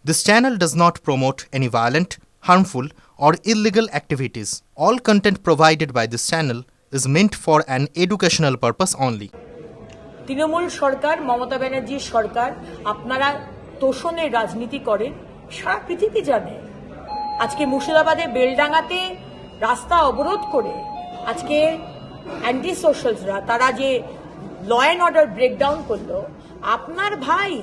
This channel does not promote any violent, harmful, or illegal activities. All content provided by this channel is meant for an educational purpose only. Trinamool সরকার, মমতা ব্যানার্জির সরকার, আপনারা তোষণের রাজনীতি করেন, সারা পৃথিবী জানে। আজকে মুর্শিদাবাদে বেলডাঙ্গাতে রাস্তা অবরোধ করে আজকে অ্যান্টি সোশ্যালসরা তারা যে ল অ্যান্ড অর্ডার ব্রেকডাউন করলো, আপনার ভাই।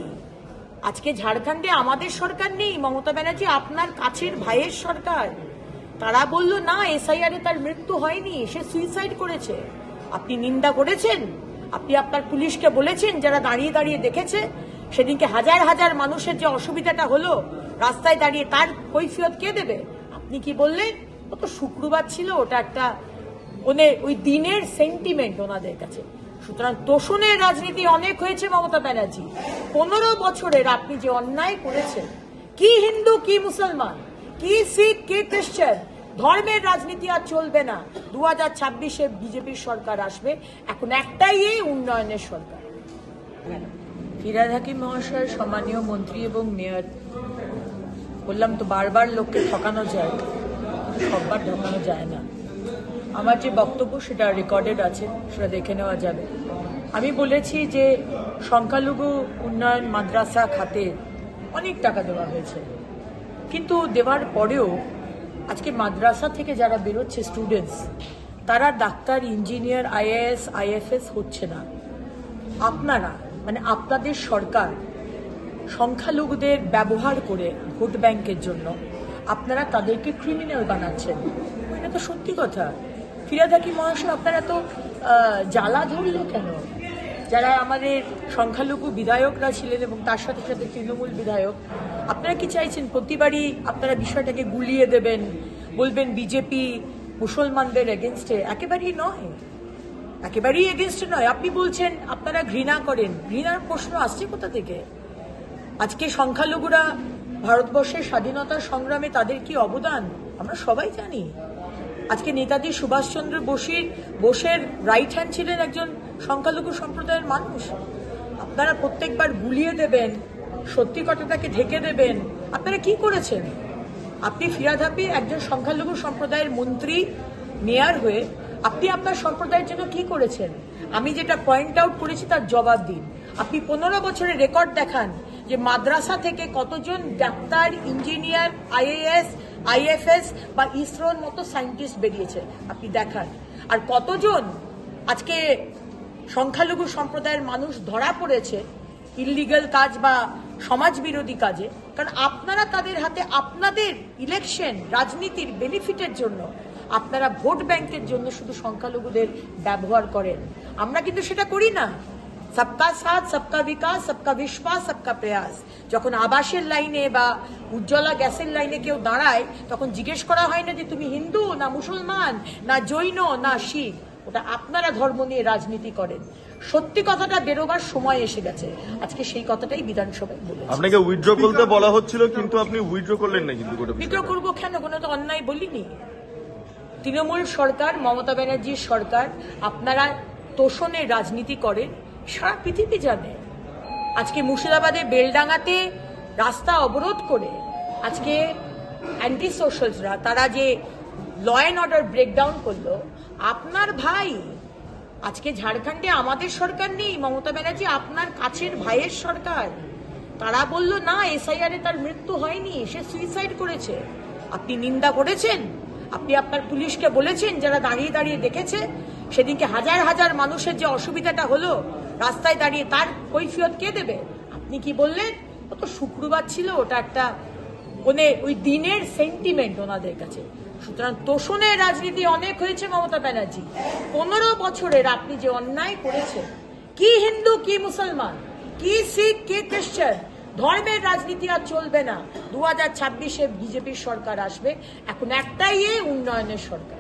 আজকে ঝাড়খণ্ডে আমাদের সরকার নেই, মমতা ব্যানার্জি আপনার কাছের ভাইয়ের সরকার। তারা বলল না, এসআইআর এ তার মৃত্যু হয়নি, সে সুইসাইড করেছে। আপনি নিন্দা করেছেন, আপনি আপনার পুলিশকে বলেছেন, যারা দাঁড়িয়ে দাঁড়িয়ে দেখেছে সেদিনকে হাজার হাজার মানুষের যে অসুবিধাটা হলো রাস্তায় দাঁড়িয়ে, তার কৈফিয়ত কে দেবে? আপনি কি বললেন? ও তো শুক্রবার ছিল, ওটা একটা ওই দিনের সেন্টিমেন্ট ওনাদের কাছে। সুতরাং তোষণের রাজনীতি অনেক হয়েছে মমতা ব্যানার্জি। 15 বছরের আপনি যে অন্যায় করেছেন, কি হিন্দু কি মুসলমান, কি শিখ কি খ্রিস্টান, ধর্মের রাজনীতি আর চলবে না। 2026-এ বিজেপির সরকার আসবে, এখন একটাই উন্নয়নের সরকার। ফিরহাদ হাকিম মহাশয়, সম্মানীয় মন্ত্রী এবং মেয়র, বললাম তো বারবার লোককে ঠকানো যায়, সববার ঠকানো যায় না। আমার যে বক্তব্য সেটা রেকর্ডেড আছে, সেটা দেখে নেওয়া যাবে। আমি বলেছি যে সংখ্যালঘু উন্নয়ন মাদ্রাসা খাতে অনেক টাকা দেওয়া হয়েছে, কিন্তু দেওয়ার পরেও আজকে মাদ্রাসা থেকে যারা বেরোচ্ছে স্টুডেন্টস, তারা ডাক্তার, ইঞ্জিনিয়ার, আইএএস, আইএফএস হচ্ছে না। আপনারা মানে আপনাদের সরকার সংখ্যালঘুদের ব্যবহার করে ভোট ব্যাংকের জন্য আপনারা তাদেরকে ক্রিমিনাল বানাচ্ছেন। এটা তো সত্যি কথা। ফিরহাদ হাকিম মহাশয়, আপনারা তো জ্বালা ধরল কেন? যারা আমাদের সংখ্যালঘু বিধায়করা ছিলেন এবং তার সাথে সাথে তৃণমূল বিধায়ক, আপনারা কি চাইছেন প্রতিবারই আপনারা বিষয়টাকে গুলিয়ে দেবেন, বলবেন বিজেপি মুসলমানদের এগেনস্টে? একেবারেই নয়, একেবারেই এগেনস্টে নয়। আপনি বলছেন আপনারা ঘৃণা করেন, ঘৃণার প্রশ্ন আসছে কোথা থেকে? আজকে সংখ্যালঘুরা ভারতবর্ষের স্বাধীনতার সংগ্রামে তাদের কি অবদান আমরা সবাই জানি। আজকে নেতাজি সুভাষচন্দ্র বোসের রাইট হ্যান্ড ছিলেন একজন সংখ্যালঘু সম্প্রদায়ের মানুষ। আপনারা প্রত্যেকবার গুলিয়ে দেবেন, সত্যি কথাটাকে ঢেকে দেবেন। আপনারা কি করেছেন? আপনি ফিরহাদ হাকিম একজন সংখ্যালঘু সম্প্রদায়ের মন্ত্রী, মেয়র হয়ে আপনি আপনার সম্প্রদায়ের জন্য কি করেছেন? আমি যেটা পয়েন্ট আউট করেছি তার জবাব দিন। আপনি 15 বছরের রেকর্ড দেখান যে মাদ্রাসা থেকে কতজন ডাক্তার, ইঞ্জিনিয়ার, আইএএস, আইএফএস বা ইসরোর মতো সায়েন্টিস্ট বেরিয়েছে, আপনি দেখান। আর কতজন আজকে সংখ্যালঘু সম্প্রদায়ের মানুষ ধরা পড়েছে ইললিগাল কাজ বা সমাজ বিরোধী কাজে, কারণ আপনারা তাদের হাতে আপনাদের ইলেকশন রাজনীতির বেনিফিটের জন্য আপনারা ভোট ব্যাংকের জন্য শুধু সংখ্যালঘুদের ব্যবহার করেন। আমরা কিন্তু সেটা করি না। সবকা সাথ, সবকা বিকাশ, সবকা বিশ্বাস, সবকা প্রয়াস। যখন আবাসের লাইনে বা উজ্জ্বলা গ্যাসের লাইনে কেউ দাঁড়ায়, তখন জিজ্ঞেস করা হয় না যে তুমি হিন্দু না মুসলমান না জৈন না শিখ। ওটা আপনারা ধর্ম নিয়ে রাজনীতি করেন। সত্যি কথাটা বেরোবার সময় এসে গেছে। আজকে সেই কথাটাই বিধানসভায় বলেছি। আপনাকে উইথড্র করতে বলা হচ্ছিল, কিন্তু আপনি উইথড্র করলেন না। কিন্তু উইথড্র করবো কেন? কোনো তো অন্যায় বলিনি। তৃণমূল সরকার, মমতা ব্যানার্জির সরকার, আপনারা তোষণের রাজনীতি করেন, সারা পৃথিবী জানে। আজকে মুর্শিদাবাদে বেলডাঙ্গাতে রাস্তা অবরোধ করে আজকে অ্যান্টি সোশ্যালসরা তারা যে ল অ্যান্ড অর্ডার ব্রেকডাউন করলো, আপনার ভাই। আজকে ঝাড়খণ্ডে আমাদের সরকার নেই, মমতা ব্যানার্জি আপনার কাছের ভাইয়ের সরকার। তারা বলল না, এসআইআর এ তার মৃত্যু হয়নি, সে সুইসাইড করেছে। আপনি নিন্দা করেছেন, আপনি আপনার পুলিশকে বলেছেন, যারা দাঁড়িয়ে দাঁড়িয়ে দেখেছে সেদিনকে হাজার হাজার মানুষের যে অসুবিধাটা হলো রাস্তায় দাঁড়িয়ে, তার কৈফিয়ত কে দেবে? আপনি কি বললেন? ও তো শুক্রবার ছিল, ওটা একটা ওই দিনের সেন্টিমেন্ট ওনাদের কাছে। সুতরাং তোষণের রাজনীতি অনেক হয়েছে মমতা ব্যানার্জি। 15 বছরের আপনি যে অন্যায় করেছেন, কি হিন্দু কি মুসলমান, কি শিখ কি খ্রিস্টান, ধর্মের রাজনীতি আর চলবে না। 2026-এ বিজেপির সরকার আসবে, এখন একটাই উন্নয়নের সরকার।